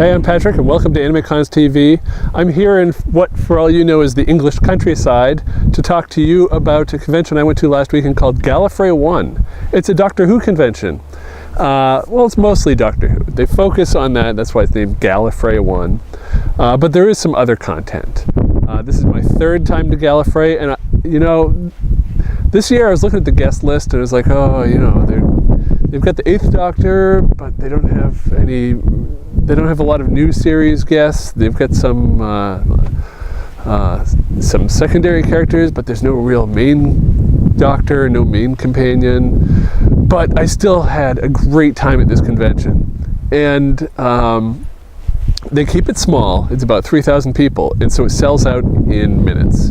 Hey, I'm Patrick and welcome to AnimeCons TV. I'm here in what, for all you know, is the English countryside to talk to you about a convention I went to last weekend called Gallifrey One. It's a Doctor Who convention. Well, it's mostly Doctor Who. They focus on that, that's why it's named Gallifrey One. But there is some other content. This is my third time to Gallifrey, and this year I was looking at the guest list and I was like, oh, they've got the 8th Doctor, but they don't have a lot of new series guests. They've got some secondary characters, but there's no real main Doctor, no main companion. But I still had a great time at this convention. And they keep it small. It's about 3,000 people, and so it sells out in minutes.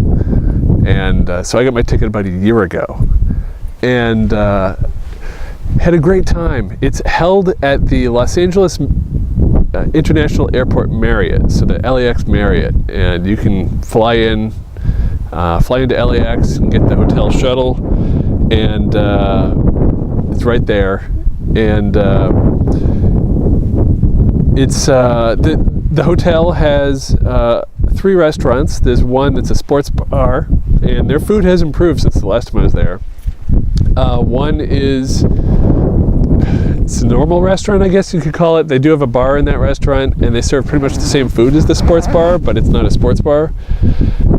And so I got my ticket about a year ago. And had a great time. It's held at the Los Angeles International Airport Marriott, so the LAX Marriott, and you can fly into LAX and get the hotel shuttle, and it's right there. And it's the hotel has 3 restaurants. There's one that's a sports bar, and their food has improved since the last time I was there. One is, it's a normal restaurant, I guess you could call it. They do have a bar in that restaurant, and they serve pretty much the same food as the sports bar, but it's not a sports bar.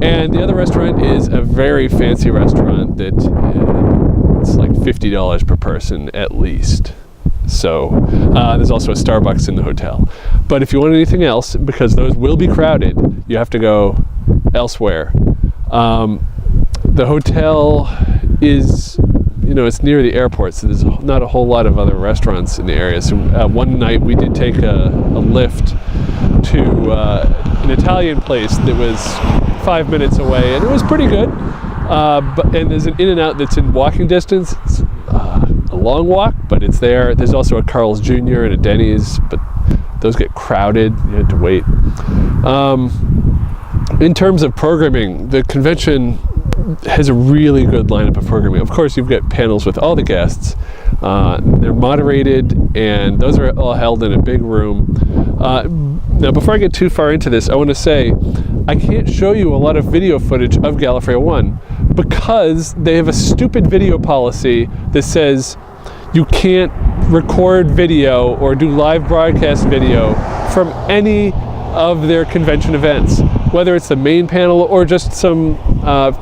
And the other restaurant is a very fancy restaurant that it's like $50 per person at least. So there's also a Starbucks in the hotel. But if you want anything else, because those will be crowded, you have to go elsewhere. The hotel is, it's near the airport, so there's not a whole lot of other restaurants in the area. So one night we did take a lift to an Italian place that was 5 minutes away, and it was pretty good. And there's an In-N-Out that's in walking distance. It's a long walk, but it's there. There's also a Carl's Jr. and a Denny's, but those get crowded. You had to wait. In terms of programming, the convention has a really good lineup of programming. Of course, you've got panels with all the guests. They're moderated, and those are all held in a big room. Now, before I get too far into this, I want to say I can't show you a lot of video footage of Gallifrey One because they have a stupid video policy that says you can't record video or do live broadcast video from any of their convention events, whether it's the main panel or just some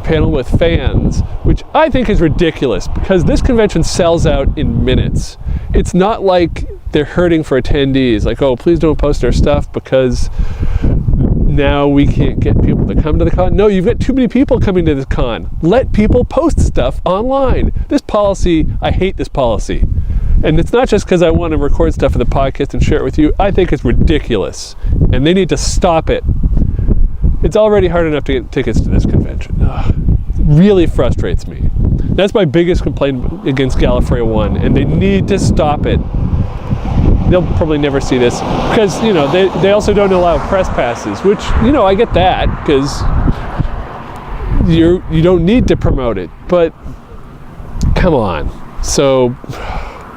panel with fans, which I think is ridiculous because this convention sells out in minutes. It's not like they're hurting for attendees, like, oh, please don't post our stuff because now we can't get people to come to the con. No, you've got too many people coming to this con. Let people post stuff online. This policy, I hate this policy. And it's not just because I want to record stuff for the podcast and share it with you. I think it's ridiculous. And they need to stop it. It's already hard enough to get tickets to this convention. Ugh. It really frustrates me. That's my biggest complaint against Gallifrey One, and they need to stop it. They'll probably never see this because, they also don't allow press passes, which, I get that because you don't need to promote it, but come on. So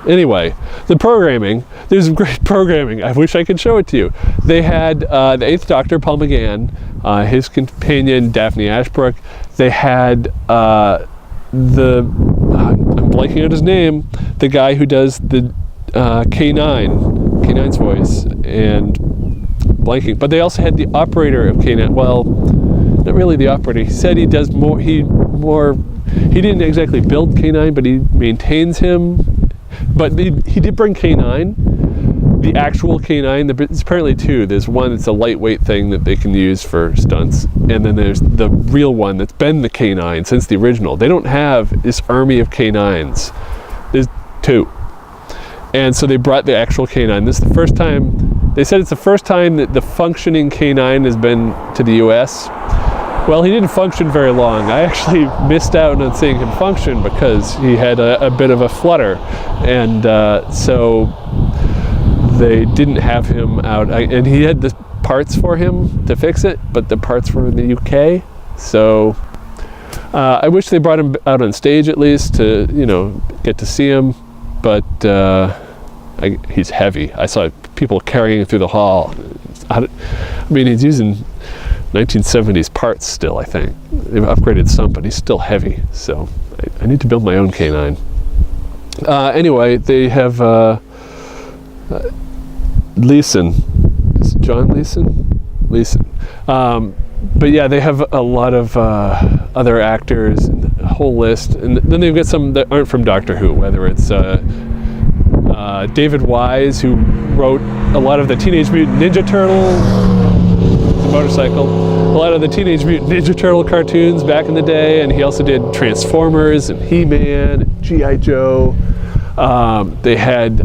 anyway, the programming, there's great programming. I wish I could show it to you. They had the 8th Doctor, Paul McGann, his companion, Daphne Ashbrook. They had I'm blanking out his name, the guy who does the K9's voice, and blanking. But they also had the operator of K9. Well, not really the operator. He said he does more. He didn't exactly build K9, but he maintains him. But he did bring K9, the actual K9. There's apparently 2. There's one that's a lightweight thing that they can use for stunts, and then there's the real one that's been the K9 since the original. They don't have this army of K9s. There's 2. And so they brought the actual K9. This is the first time, they said it's the first time that the functioning K9 has been to the US. Well, he didn't function very long. I actually missed out on seeing him function because he had a bit of a flutter. And so they didn't have him out. And he had the parts for him to fix it, but the parts were in the UK. So I wish they brought him out on stage at least to, get to see him. But he's heavy. I saw people carrying him through the hall. mean, he's using 1970s parts still, I think. They've upgraded some, but he's still heavy. So I need to build my own canine. Anyway, they have Leeson. Is it John Leeson? Leeson. But yeah, they have a lot of other actors, and a whole list. And then they've got some that aren't from Doctor Who, whether it's David Wise, who wrote a lot of the Teenage Mutant Ninja Turtles, the motorcycle, a lot of the Teenage Mutant Ninja Turtle cartoons back in the day, and he also did Transformers and He-Man, and G.I. Joe. They had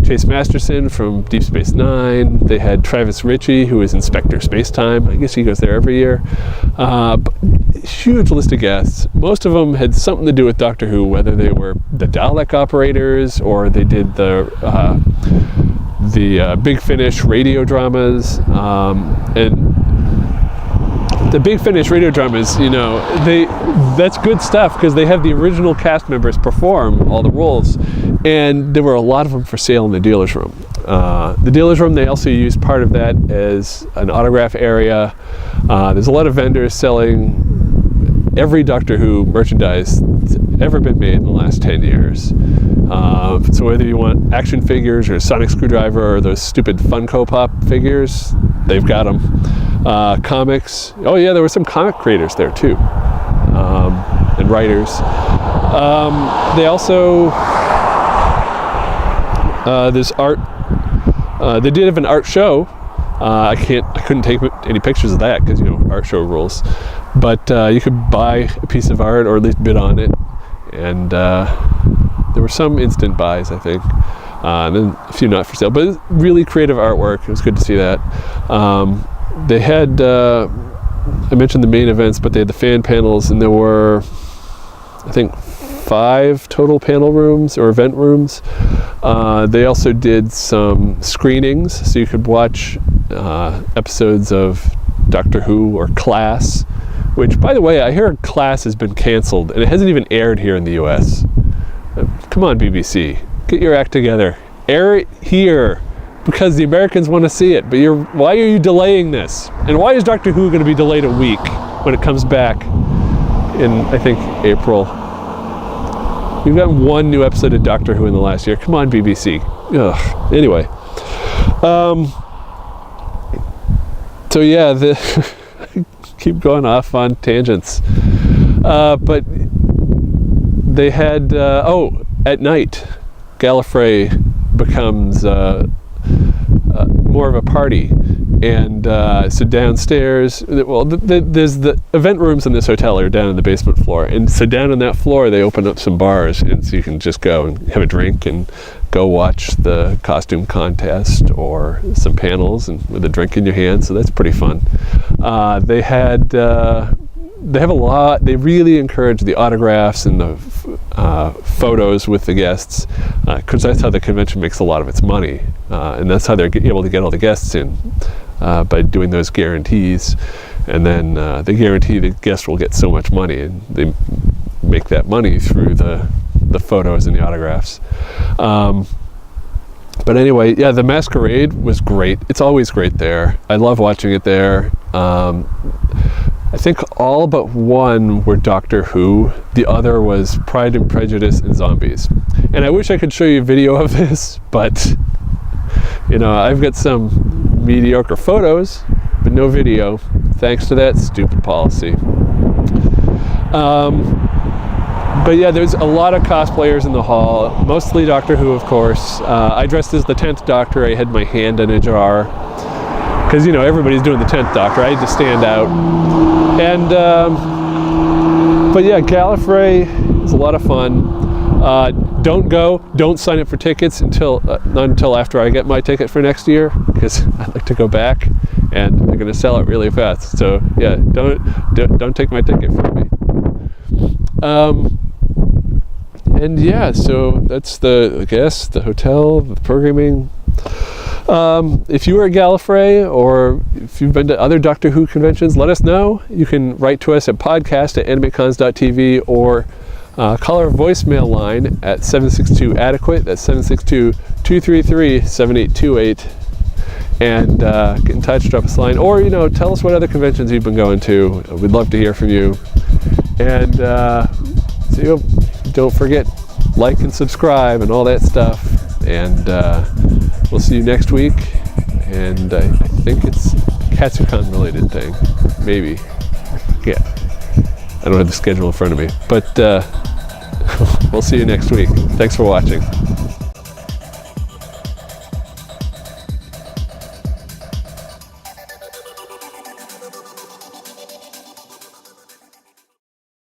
Chase Masterson from Deep Space Nine. They had Travis Ritchie, who is Inspector Spacetime. I guess he goes there every year. Huge list of guests. Most of them had something to do with Doctor Who, whether they were the Dalek operators or they did the Big Finish radio dramas. And the Big Finish radio dramas, that's good stuff because they have the original cast members perform all the roles, and there were a lot of them for sale in the dealer's room. The dealer's room, they also used part of that as an autograph area. There's a lot of vendors selling every Doctor Who merchandise that's ever been made in the last 10 years. So whether you want action figures or Sonic Screwdriver or those stupid Funko Pop figures, they've got them. Comics. Oh yeah, there were some comic creators there too, and writers. They also there's art. They did have an art show. I couldn't take any pictures of that because art show rules. But you could buy a piece of art or at least bid on it, and there were some instant buys, I think, and then a few not for sale. But really creative artwork. It was good to see that. They had, I mentioned the main events, but they had the fan panels, and there were, I think, 5 total panel rooms or event rooms. They also did some screenings, so you could watch episodes of Doctor Who or Class, which, by the way, I hear Class has been canceled, and it hasn't even aired here in the US. Come on, BBC, get your act together. Air it here, because the Americans want to see it. But why are you delaying this? And why is Doctor Who going to be delayed a week when it comes back in, I think, April? We've gotten 1 new episode of Doctor Who in the last year. Come on, BBC. Ugh. Anyway. So yeah, keep going off on tangents. But they had, at night, Gallifrey becomes more of a party, and so downstairs, there's the event rooms in this hotel are down in the basement floor, and so down on that floor they open up some bars, and so you can just go and have a drink and go watch the costume contest or some panels and with a drink in your hand. So that's pretty fun. They have a lot. They really encourage the autographs and the photos with the guests, because that's how the convention makes a lot of its money, and that's how they're able to get all the guests in, by doing those guarantees. And then they guarantee the guest will get so much money, and they make that money through the photos and the autographs. But anyway, yeah, the masquerade was great. It's always great there. I love watching it there. I think all but one were Doctor Who. The other was Pride and Prejudice and Zombies. And I wish I could show you a video of this, but I've got some mediocre photos, but no video, thanks to that stupid policy. But yeah, there's a lot of cosplayers in the hall, mostly Doctor Who, of course. I dressed as the 10th Doctor. I had my hand in a jar, because everybody's doing the 10th Doctor. I had to stand out. And but yeah, Gallifrey is a lot of fun. Don't sign up for tickets not until after I get my ticket for next year, because I'd like to go back, and they're going to sell it really fast. So yeah, don't take my ticket from me. And yeah, so that's the guests, the hotel, the programming. If you were at Gallifrey, or if you've been to other Doctor Who conventions, let us know. You can write to us at podcast@animecons.tv, or call our voicemail line at 762-ADEQUATE. That's 762-233-7828. and get in touch, drop us a line, or tell us what other conventions you've been going to. We'd love to hear from you. And so don't forget, like and subscribe and all that stuff. And we'll see you next week. And I think it's Katsucon related thing, maybe. Yeah, I don't have the schedule in front of me, but we'll see you next week. Thanks for watching.